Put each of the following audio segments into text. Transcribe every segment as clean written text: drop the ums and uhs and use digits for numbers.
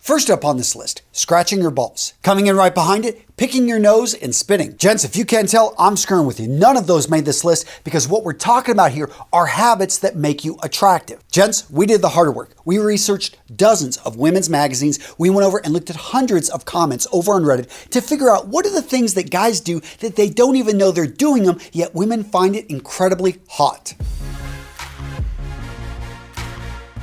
First up on this list, scratching your balls. Coming in right behind it, picking your nose and spitting. Gents, if you can't tell, I'm screwing with you. None of those made this list because what we're talking about here are habits that make you attractive. Gents, we did the harder work. We researched dozens of women's magazines. We went over and looked at hundreds of comments over on Reddit to figure out what are the things that guys do that they don't even know they're doing them, yet women find it incredibly hot.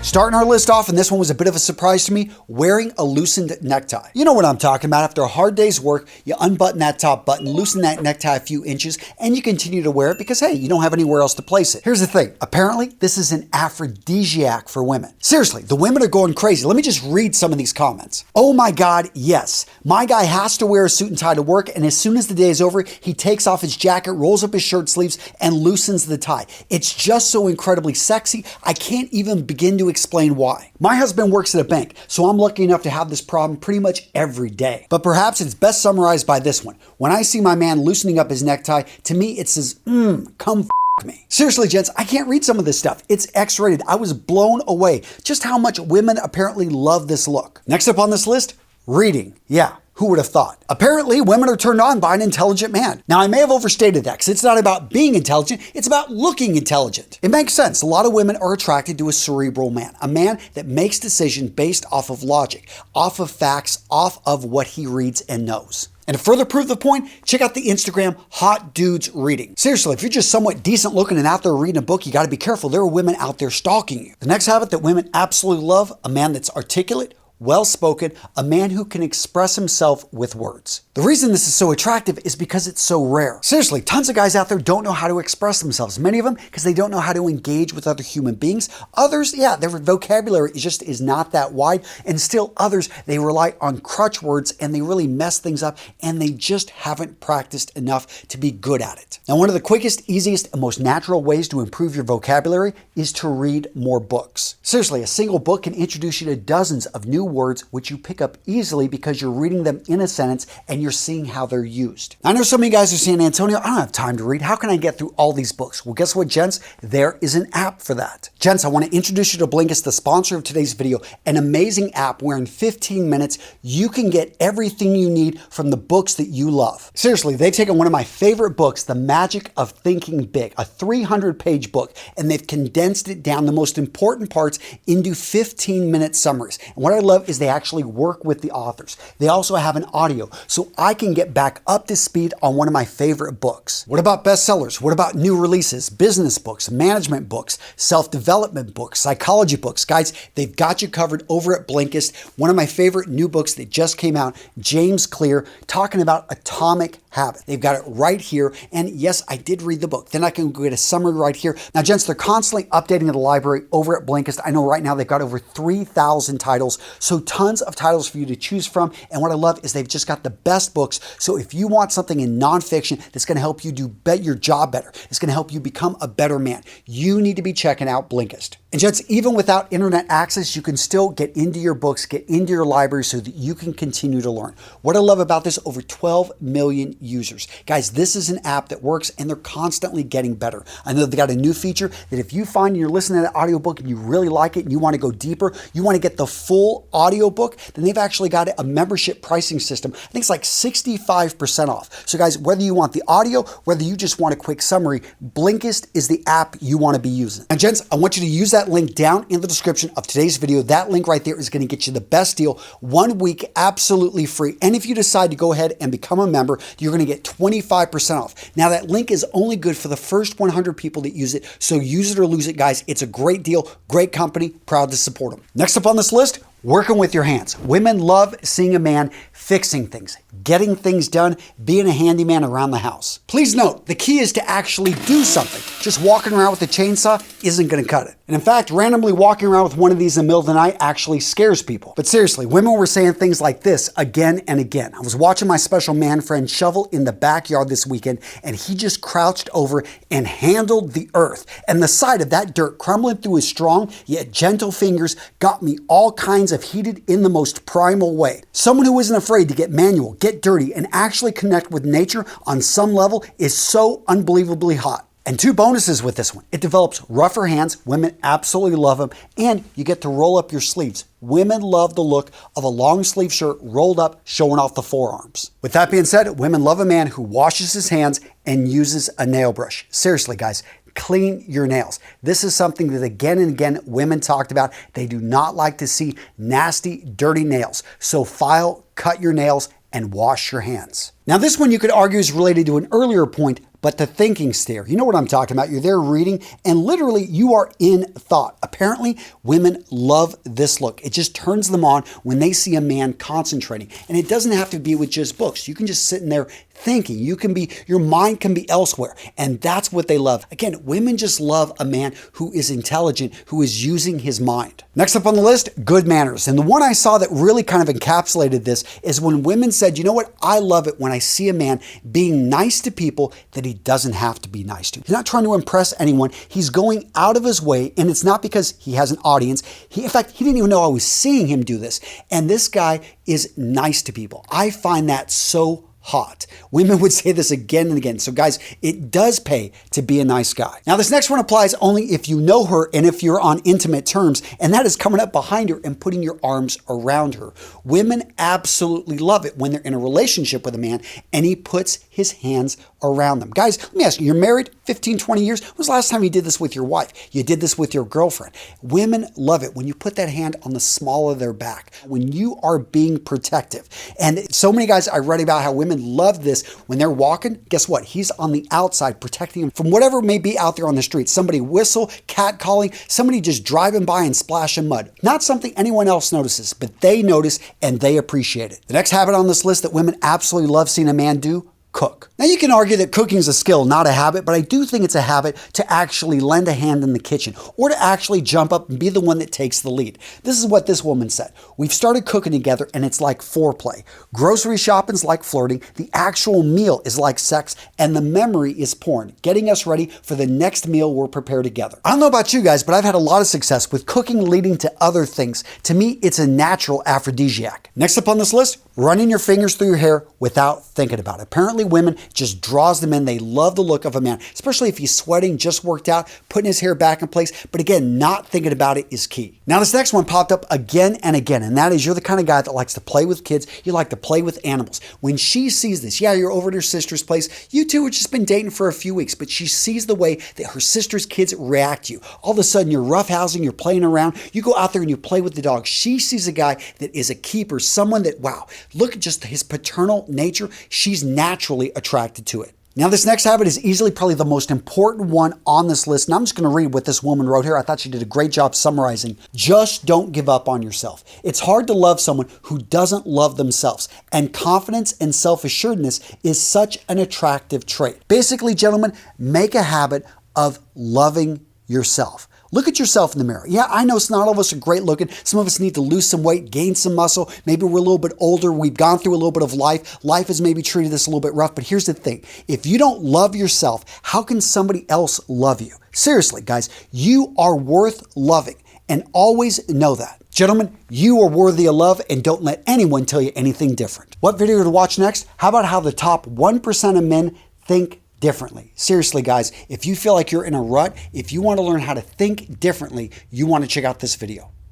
Starting our list off, and this one was a bit of a surprise to me, wearing a loosened necktie. You know what I'm talking about. After a hard day's work, you unbutton that top button, loosen that necktie a few inches, and you continue to wear it because, hey, you don't have anywhere else to place it. Here's the thing. Apparently, this is an aphrodisiac for women. Seriously, the women are going crazy. Let me just read some of these comments. Oh my God, yes. My guy has to wear a suit and tie to work, and as soon as the day is over, he takes off his jacket, rolls up his shirt sleeves, and loosens the tie. It's just so incredibly sexy, I can't even begin to explain why. My husband works at a bank, so I'm lucky enough to have this problem pretty much every day. But perhaps it's best summarized by this one. When I see my man loosening up his necktie, to me it says, come f me. Seriously, gents, I can't read some of this stuff. It's X-rated. I was blown away just how much women apparently love this look. Next up on this list, reading. Yeah. Who would have thought? Apparently, women are turned on by an intelligent man. Now, I may have overstated that because it's not about being intelligent, it's about looking intelligent. It makes sense. A lot of women are attracted to a cerebral man, a man that makes decisions based off of logic, off of facts, off of what he reads and knows. And to further prove the point, check out the Instagram Hot Dudes Reading. Seriously, if you're just somewhat decent looking and out there reading a book, you got to be careful. There are women out there stalking you. The next habit that women absolutely love, a man that's articulate, well-spoken, a man who can express himself with words. The reason this is so attractive is because it's so rare. Seriously, tons of guys out there don't know how to express themselves. Many of them because they don't know how to engage with other human beings. Others, yeah, their vocabulary is not that wide. And still others, they rely on crutch words and they really mess things up and they just haven't practiced enough to be good at it. Now, one of the quickest, easiest, and most natural ways to improve your vocabulary is to read more books. Seriously, a single book can introduce you to dozens of new words which you pick up easily because you're reading them in a sentence and you're seeing how they're used. I know so many guys are saying, Antonio, I don't have time to read. How can I get through all these books? Well, guess what, gents? There is an app for that. Gents, I want to introduce you to Blinkist, the sponsor of today's video, an amazing app where in 15 minutes, you can get everything you need from the books that you love. Seriously, they've taken one of my favorite books, The Magic of Thinking Big, a 300-page book, and they've condensed it down, the most important parts, into 15-minute summaries. And what I love is they actually work with the authors. They also have an audio, so I can get back up to speed on one of my favorite books. What about bestsellers? What about new releases, business books, management books, self-development books, psychology books? Guys, they've got you covered over at Blinkist. One of my favorite new books that just came out, James Clear, talking about atomic habit. They've got it right here. And yes, I did read the book. Then I can get a summary right here. Now, gents, they're constantly updating the library over at Blinkist. I know right now they've got over 3,000 titles, so tons of titles for you to choose from. And what I love is they've just got the best books. So if you want something in nonfiction that's going to help you do your job better, it's going to help you become a better man, you need to be checking out Blinkist. And gents, even without internet access, you can still get into your books, get into your library so that you can continue to learn. What I love about this, over 12 million users. Guys, this is an app that works and they're constantly getting better. I know they got a new feature that if you find you're listening to an audiobook and you really like it and you want to go deeper, you want to get the full audiobook, then they've actually got a membership pricing system. I think it's like 65% off. So guys, whether you want the audio, whether you just want a quick summary, Blinkist is the app you want to be using. And gents, I want you to use that link down in the description of today's video. That link right there is going to get you the best deal, 1 week absolutely free. And if you decide to go ahead and become a member, you're going to get 25% off. Now that link is only good for the first 100 people that use it. So use it or lose it, guys. It's a great deal, great company, proud to support them. Next up on this list, working with your hands. Women love seeing a man fixing things, getting things done, being a handyman around the house. Please note, the key is to actually do something. Just walking around with a chainsaw isn't going to cut it. And in fact, randomly walking around with one of these in the middle of the night actually scares people. But seriously, women were saying things like this again and again. I was watching my special man friend shovel in the backyard this weekend, and he just crouched over and handled the earth. And the sight of that dirt crumbling through his strong yet gentle fingers got me all kinds of heated in the most primal way. Someone who isn't afraid to get manual, get dirty, and actually connect with nature on some level is so unbelievably hot. And 2 bonuses with this one. It develops rougher hands. Women absolutely love them. And you get to roll up your sleeves. Women love the look of a long sleeve shirt rolled up, showing off the forearms. With that being said, women love a man who washes his hands and uses a nail brush. Seriously, guys, clean your nails. This is something that again and again women talked about. They do not like to see nasty, dirty nails. So file, cut your nails, and wash your hands. Now this one you could argue is related to an earlier point, but the thinking stare. You know what I'm talking about. You're there reading and literally you are in thought. Apparently women love this look. It just turns them on when they see a man concentrating. And it doesn't have to be with just books. You can just sit in there thinking. Your mind can be elsewhere. And that's what they love. Again, women just love a man who is intelligent, who is using his mind. Next up on the list, good manners. And the one I saw that really kind of encapsulated this is when women said, you know what, I love it when I see a man being nice to people that he doesn't have to be nice to. He's not trying to impress anyone. He's going out of his way, and it's not because he has an audience. In fact, he didn't even know I was seeing him do this. And this guy is nice to people. I find that so hot. Women would say this again and again. So guys, it does pay to be a nice guy. Now this next one applies only if you know her and if you're on intimate terms, and that is coming up behind her and putting your arms around her. Women absolutely love it when they're in a relationship with a man and he puts his hands around them. Guys, let me ask you, you're married 15, 20 years? When was the last time you did this with your wife? You did this with your girlfriend. Women love it when you put that hand on the small of their back, when you are being protective. And so many guys I read about how women love this when they're walking. Guess what? He's on the outside protecting them from whatever may be out there on the street. Somebody whistle, cat calling, somebody just driving by and splashing mud. Not something anyone else notices, but they notice and they appreciate it. The next habit on this list that women absolutely love seeing a man do, cook. Now you can argue that cooking is a skill, not a habit, but I do think it's a habit to actually lend a hand in the kitchen or to actually jump up and be the one that takes the lead. This is what this woman said. We've started cooking together and it's like foreplay. Grocery shopping's like flirting. The actual meal is like sex and the memory is porn, getting us ready for the next meal we'll prepare together. I don't know about you guys, but I've had a lot of success with cooking leading to other things. To me, it's a natural aphrodisiac. Next up on this list, running your fingers through your hair without thinking about it. Apparently women just draws them in. They love the look of a man, especially if he's sweating, just worked out, putting his hair back in place. But again, not thinking about it is key. Now this next one popped up again and again, and that is you're the kind of guy that likes to play with kids. You like to play with animals. When she sees this, yeah, you're over at her sister's place. You two have just been dating for a few weeks, but she sees the way that her sister's kids react to you. All of a sudden you're roughhousing, you're playing around. You go out there and you play with the dog. She sees a guy that is a keeper, someone that, wow, look at just his paternal nature. She's naturally attracted to it. Now this next habit is easily probably the most important one on this list, and I'm just going to read what this woman wrote here. I thought she did a great job summarizing. Just don't give up on yourself. It's hard to love someone who doesn't love themselves, and confidence and self-assuredness is such an attractive trait. Basically, gentlemen, make a habit of loving yourself. Look at yourself in the mirror. Yeah, I know it's not all of us are great looking. Some of us need to lose some weight, gain some muscle. Maybe we're a little bit older. We've gone through a little bit of life. Life has maybe treated us a little bit rough. But here's the thing. If you don't love yourself, how can somebody else love you? Seriously, guys, you are worth loving. And always know that. Gentlemen, you are worthy of love and don't let anyone tell you anything different. What video to watch next? How about how the top 1% of men think differently? Seriously, guys, if you feel like you're in a rut, if you want to learn how to think differently, you want to check out this video.